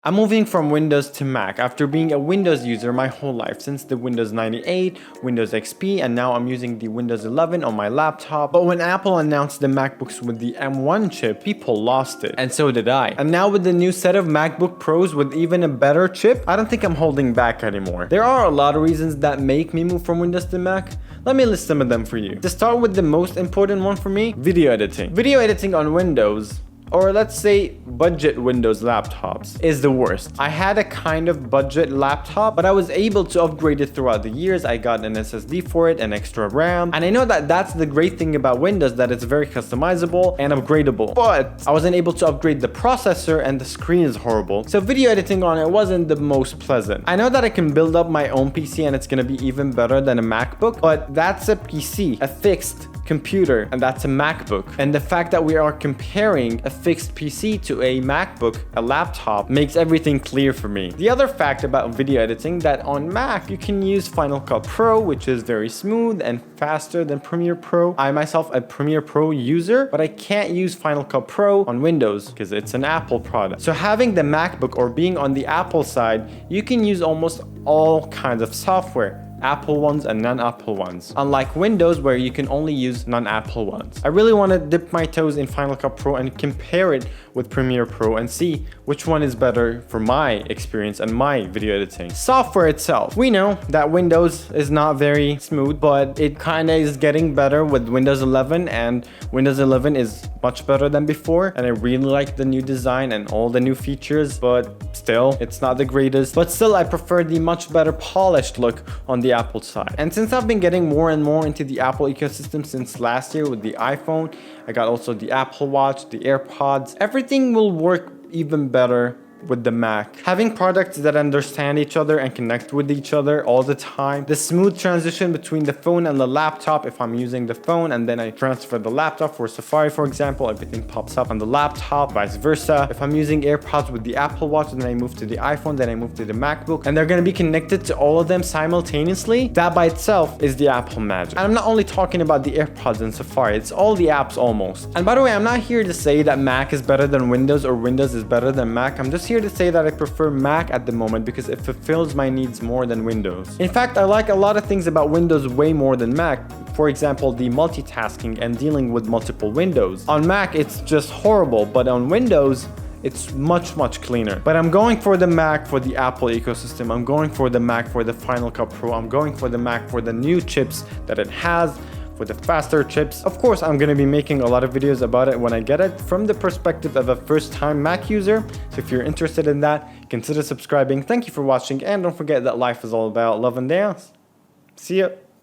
I'm moving from Windows to Mac after being a Windows user my whole life since the Windows 98, Windows XP, and now I'm using the Windows 11 on my laptop. But when Apple announced the MacBooks with the M1 chip, people lost it. And so did I. And now with the new set of MacBook Pros with even a better chip, I don't think I'm holding back anymore. There are a lot of reasons that make me move from Windows to Mac. Let me list some of them for you. To start with the most important one for me, video editing. Video editing on Windows, or let's say budget Windows laptops, is the worst. I had a kind of budget laptop, but I was able to upgrade it throughout the years. I got an SSD for it, an extra RAM, and I know that that's the great thing about Windows, that it's very customizable and upgradable, but I wasn't able to upgrade the processor and the screen is horrible. So video editing on it wasn't the most pleasant. I know that I can build up my own PC and it's gonna be even better than a MacBook, but that's a PC, a fixed computer, and that's a MacBook. And the fact that we are comparing a fixed PC to a MacBook, a laptop, makes everything clear for me. The other fact about video editing, that on Mac you can use Final Cut Pro, which is very smooth and faster than Premiere Pro. I myself a Premiere Pro user, but I can't use Final Cut Pro on Windows because it's an Apple product. So having the MacBook or being on the Apple side, you can use almost all kinds of software. Apple ones and non-Apple ones, unlike Windows where you can only use non-Apple ones. I really want to dip my toes in Final Cut Pro and compare it with Premiere Pro and see which one is better for my experience and my video editing. Software itself, we know that Windows is not very smooth, but it kind of is getting better with Windows 11, and Windows 11 is much better than before, and I really like the new design and all the new features, but still it's not the greatest. But still I prefer the much better polished look on the Apple side. And since I've been getting more and more into the Apple ecosystem since last year with the iPhone, I got also the Apple Watch, the AirPods, everything will work even better with the Mac. Having products that understand each other and connect with each other all the time. The smooth transition between the phone and the laptop. If I'm using the phone and then I transfer the laptop for Safari, for example, everything pops up on the laptop, vice versa. If I'm using AirPods with the Apple Watch, then I move to the iPhone, then I move to the MacBook, and they're going to be connected to all of them simultaneously. That by itself is the Apple magic. And I'm not only talking about the AirPods and Safari, it's all the apps almost. And by the way, I'm not here to say that Mac is better than Windows or Windows is better than Mac. I'm just here to say that I prefer Mac at the moment because it fulfills my needs more than Windows. In fact, I like a lot of things about Windows way more than Mac. For example, the multitasking and dealing with multiple windows. On Mac, it's just horrible, but on Windows, it's much cleaner. But I'm going for the Mac for the Apple ecosystem. I'm going for the Mac for the Final Cut Pro. I'm going for the Mac for the new chips that it has, with the faster chips. Of course, I'm gonna be making a lot of videos about it when I get it from the perspective of a first-time Mac user. So if you're interested in that, consider subscribing. Thank you for watching, and don't forget that life is all about love and dance. See ya.